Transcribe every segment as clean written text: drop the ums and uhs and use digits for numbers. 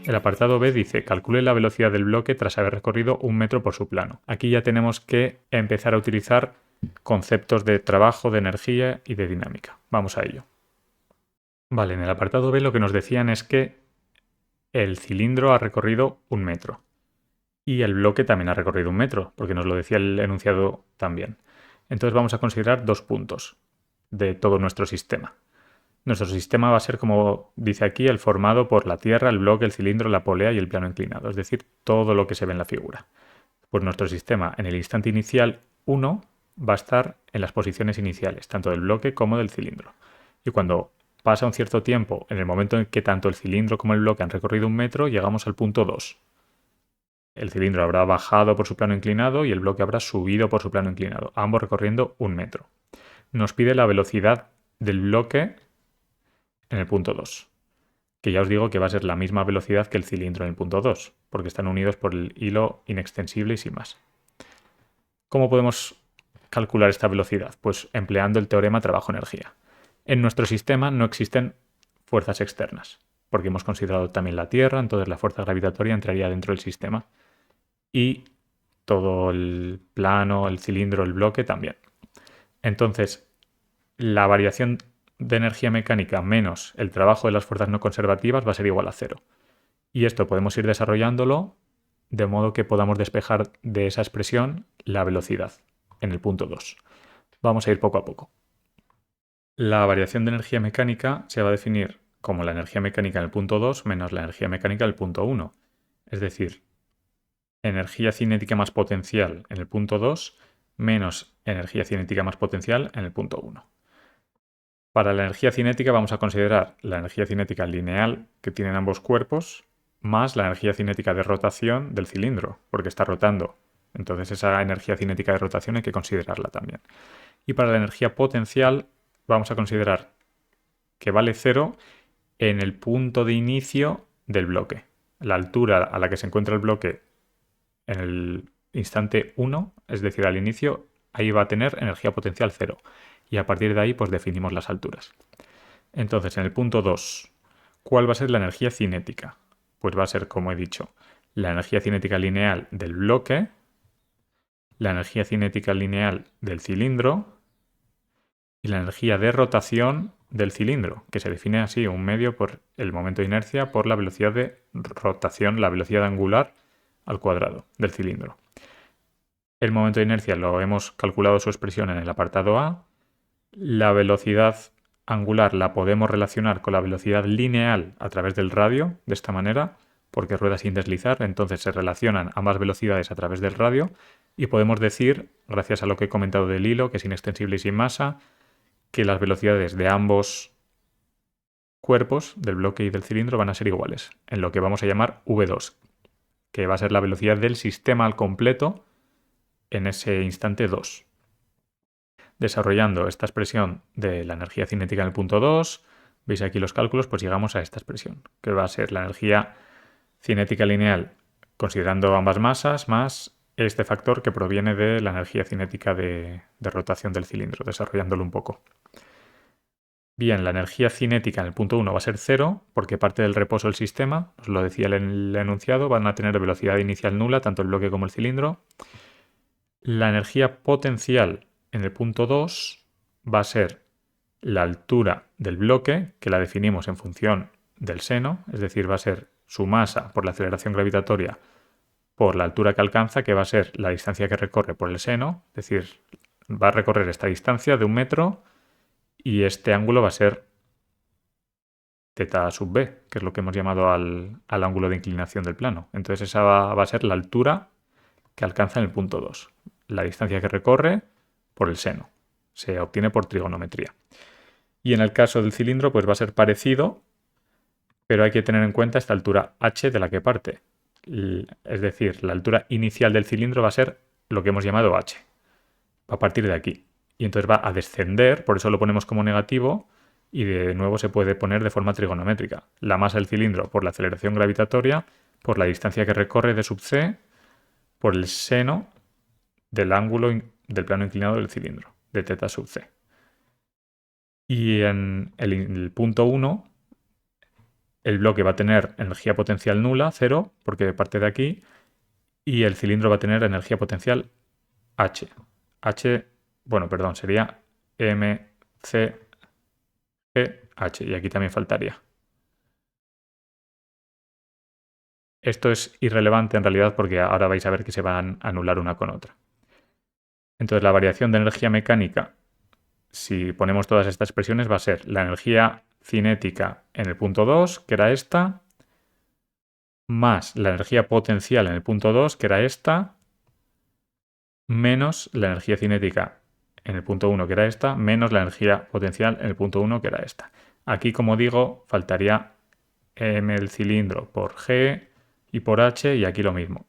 El apartado B dice, calcule la velocidad del bloque tras haber recorrido 1 metro por su plano. Aquí ya tenemos que empezar a utilizar conceptos de trabajo, de energía y de dinámica. Vamos a ello. Vale, en el apartado B lo que nos decían es que el cilindro ha recorrido 1 metro y el bloque también ha recorrido 1 metro, porque nos lo decía el enunciado también. Entonces vamos a considerar 2 puntos de todo nuestro sistema. Nuestro sistema va a ser, como dice aquí, el formado por la Tierra, el bloque, el cilindro, la polea y el plano inclinado, es decir, todo lo que se ve en la figura. Pues nuestro sistema en el instante inicial 1 va a estar en las posiciones iniciales, tanto del bloque como del cilindro. Y cuando pasa un cierto tiempo, en el momento en que tanto el cilindro como el bloque han recorrido 1 metro, llegamos al punto 2. El cilindro habrá bajado por su plano inclinado y el bloque habrá subido por su plano inclinado, ambos recorriendo 1 metro. Nos pide la velocidad del bloque en el punto 2, que ya os digo que va a ser la misma velocidad que el cilindro en el punto 2, porque están unidos por el hilo inextensible y sin más. ¿Cómo podemos calcular esta velocidad? Pues empleando el teorema trabajo-energía. En nuestro sistema no existen fuerzas externas, porque hemos considerado también la Tierra, entonces la fuerza gravitatoria entraría dentro del sistema y todo el plano, el cilindro, el bloque también. Entonces, la variación de energía mecánica menos el trabajo de las fuerzas no conservativas va a ser igual a 0. Y esto podemos ir desarrollándolo de modo que podamos despejar de esa expresión la velocidad en el punto 2. Vamos a ir poco a poco. La variación de energía mecánica se va a definir como la energía mecánica en el punto 2 menos la energía mecánica en el punto 1. Es decir, energía cinética más potencial en el punto 2 menos energía cinética más potencial en el punto 1. Para la energía cinética vamos a considerar la energía cinética lineal que tienen ambos cuerpos más la energía cinética de rotación del cilindro, porque está rotando. Entonces esa energía cinética de rotación hay que considerarla también. Y para la energía potencial vamos a considerar que vale 0 en el punto de inicio del bloque. La altura a la que se encuentra el bloque en el instante 1, es decir, al inicio, ahí va a tener energía potencial 0. Y a partir de ahí pues definimos las alturas. Entonces, en el punto 2, ¿cuál va a ser la energía cinética? Pues va a ser, como he dicho, la energía cinética lineal del bloque, la energía cinética lineal del cilindro y la energía de rotación del cilindro, que se define así, un medio por el momento de inercia por la velocidad de rotación, la velocidad angular al cuadrado del cilindro. El momento de inercia lo hemos calculado su expresión en el apartado A. La velocidad angular la podemos relacionar con la velocidad lineal a través del radio, de esta manera, porque rueda sin deslizar, entonces se relacionan ambas velocidades a través del radio y podemos decir, gracias a lo que he comentado del hilo, que es inextensible y sin masa, que las velocidades de ambos cuerpos, del bloque y del cilindro, van a ser iguales, en lo que vamos a llamar V2, que va a ser la velocidad del sistema al completo en ese instante 2. Desarrollando esta expresión de la energía cinética en el punto 2, veis aquí los cálculos, pues llegamos a esta expresión, que va a ser la energía cinética lineal considerando ambas masas más este factor que proviene de la energía cinética de rotación del cilindro, desarrollándolo un poco. Bien, la energía cinética en el punto 1 va a ser 0 porque parte del reposo del sistema, os lo decía el enunciado, van a tener velocidad inicial nula tanto el bloque como el cilindro. La energía potencial en el punto 2 va a ser la altura del bloque, que la definimos en función del seno, es decir, va a ser su masa por la aceleración gravitatoria por la altura que alcanza, que va a ser la distancia que recorre por el seno, es decir, va a recorrer esta distancia de 1 metro y este ángulo va a ser θ sub b, que es lo que hemos llamado al ángulo de inclinación del plano. Entonces esa va a ser la altura que alcanza en el punto 2. La distancia que recorre por el seno. Se obtiene por trigonometría. Y en el caso del cilindro pues va a ser parecido, pero hay que tener en cuenta esta altura h de la que parte. Es decir, la altura inicial del cilindro va a ser lo que hemos llamado h. A partir de aquí. Y entonces va a descender, por eso lo ponemos como negativo, y de nuevo se puede poner de forma trigonométrica. La masa del cilindro por la aceleración gravitatoria, por la distancia que recorre d sub c, por el seno del ángulo del plano inclinado del cilindro, de θ sub c. Y en el punto 1, el bloque va a tener energía potencial nula, 0, porque parte de aquí, y el cilindro va a tener energía potencial H. Bueno, perdón, sería mcgh, y aquí también faltaría. Esto es irrelevante en realidad porque ahora vais a ver que se van a anular una con otra. Entonces la variación de energía mecánica, si ponemos todas estas expresiones, va a ser la energía cinética en el punto 2, que era esta, más la energía potencial en el punto 2, que era esta, menos la energía cinética en el punto 1, que era esta, menos la energía potencial en el punto 1, que era esta. Aquí, como digo, faltaría m el cilindro por g y por h, y aquí lo mismo.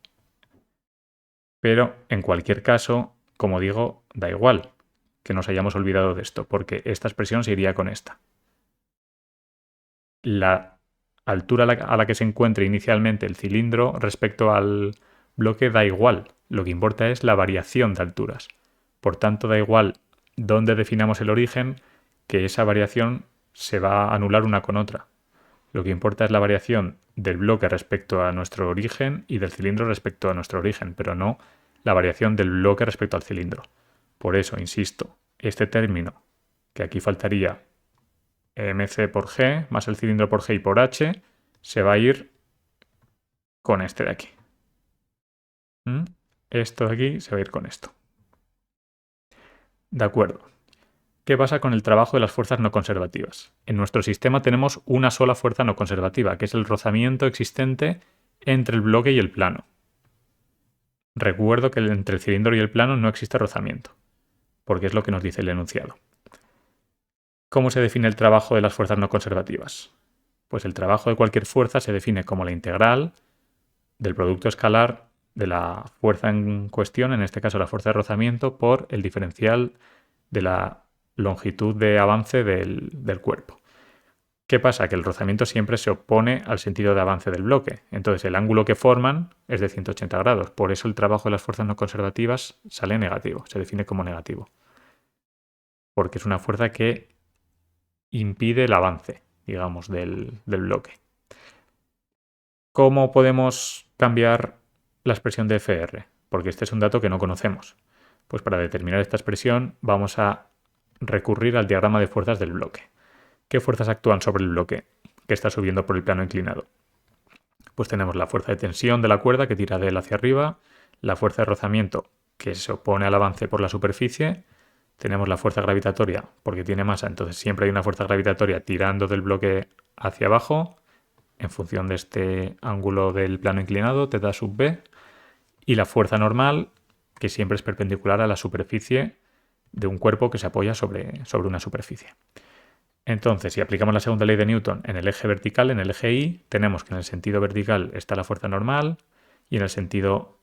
Pero en cualquier caso, como digo, da igual que nos hayamos olvidado de esto, porque esta expresión se iría con esta. La altura a la que se encuentre inicialmente el cilindro respecto al bloque da igual. Lo que importa es la variación de alturas. Por tanto, da igual dónde definamos el origen, que esa variación se va a anular una con otra. Lo que importa es la variación del bloque respecto a nuestro origen y del cilindro respecto a nuestro origen, pero no la variación del bloque respecto al cilindro. Por eso, insisto, este término, que aquí faltaría mc por g, más el cilindro por g y por h, se va a ir con este de aquí. Esto de aquí se va a ir con esto. De acuerdo. ¿Qué pasa con el trabajo de las fuerzas no conservativas? En nuestro sistema tenemos una sola fuerza no conservativa, que es el rozamiento existente entre el bloque y el plano. Recuerdo que entre el cilindro y el plano no existe rozamiento, porque es lo que nos dice el enunciado. ¿Cómo se define el trabajo de las fuerzas no conservativas? Pues el trabajo de cualquier fuerza se define como la integral del producto escalar de la fuerza en cuestión, en este caso la fuerza de rozamiento, por el diferencial de la longitud de avance del cuerpo. ¿Qué pasa? Que el rozamiento siempre se opone al sentido de avance del bloque. Entonces el ángulo que forman es de 180 grados. Por eso el trabajo de las fuerzas no conservativas sale negativo, se define como negativo. Porque es una fuerza que impide el avance, digamos, del bloque. ¿Cómo podemos cambiar la expresión de FR? Porque este es un dato que no conocemos. Pues para determinar esta expresión vamos a recurrir al diagrama de fuerzas del bloque. ¿Qué fuerzas actúan sobre el bloque que está subiendo por el plano inclinado? Pues tenemos la fuerza de tensión de la cuerda que tira de él hacia arriba, la fuerza de rozamiento que se opone al avance por la superficie, tenemos la fuerza gravitatoria porque tiene masa, entonces siempre hay una fuerza gravitatoria tirando del bloque hacia abajo en función de este ángulo del plano inclinado, θ sub b, y la fuerza normal que siempre es perpendicular a la superficie de un cuerpo que se apoya sobre una superficie. Entonces, si aplicamos la segunda ley de Newton en el eje vertical, en el eje Y, tenemos que en el sentido vertical está la fuerza normal y en el sentido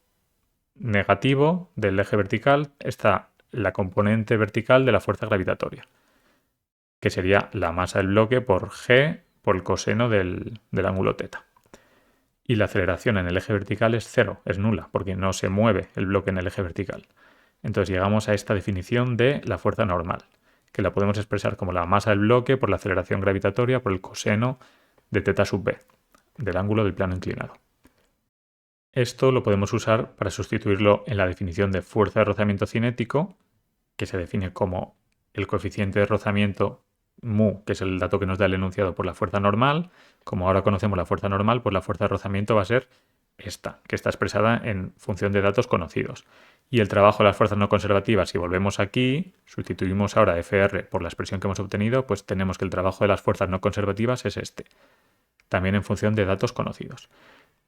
negativo del eje vertical está la componente vertical de la fuerza gravitatoria, que sería la masa del bloque por g por el coseno del ángulo θ. Y la aceleración en el eje vertical es 0, es nula, porque no se mueve el bloque en el eje vertical. Entonces llegamos a esta definición de la fuerza normal, que la podemos expresar como la masa del bloque por la aceleración gravitatoria por el coseno de θ sub b, del ángulo del plano inclinado. Esto lo podemos usar para sustituirlo en la definición de fuerza de rozamiento cinético, que se define como el coeficiente de rozamiento mu, que es el dato que nos da el enunciado, por la fuerza normal. Como ahora conocemos la fuerza normal, pues la fuerza de rozamiento va a ser esta, que está expresada en función de datos conocidos. Y el trabajo de las fuerzas no conservativas, si volvemos aquí, sustituimos ahora FR por la expresión que hemos obtenido, pues tenemos que el trabajo de las fuerzas no conservativas es este, también en función de datos conocidos.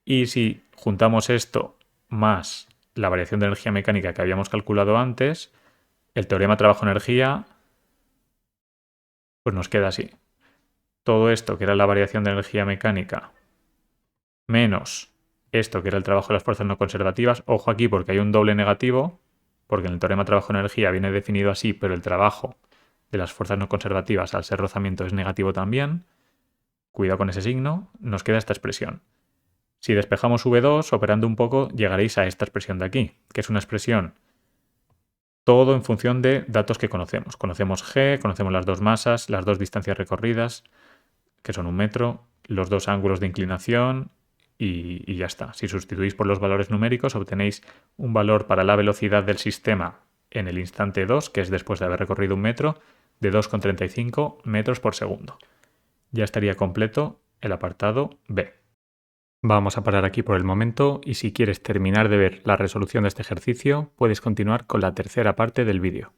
Y si juntamos esto más la variación de energía mecánica que habíamos calculado antes, el teorema trabajo-energía pues nos queda así. Todo esto, que era la variación de energía mecánica, menos esto, que era el trabajo de las fuerzas no conservativas. Ojo aquí porque hay un doble negativo, porque en el teorema trabajo-energía viene definido así, pero el trabajo de las fuerzas no conservativas al ser rozamiento es negativo también. Cuidado con ese signo. Nos queda esta expresión. Si despejamos V2, operando un poco, llegaréis a esta expresión de aquí, que es una expresión todo en función de datos que conocemos. Conocemos g, conocemos las dos masas, las dos distancias recorridas, que son 1 metro, los dos ángulos de inclinación y ya está. Si sustituís por los valores numéricos, obtenéis un valor para la velocidad del sistema en el instante 2, que es después de haber recorrido 1 metro, de 2,35 metros por segundo. Ya estaría completo el apartado B. Vamos a parar aquí por el momento y si quieres terminar de ver la resolución de este ejercicio, puedes continuar con la tercera parte del vídeo.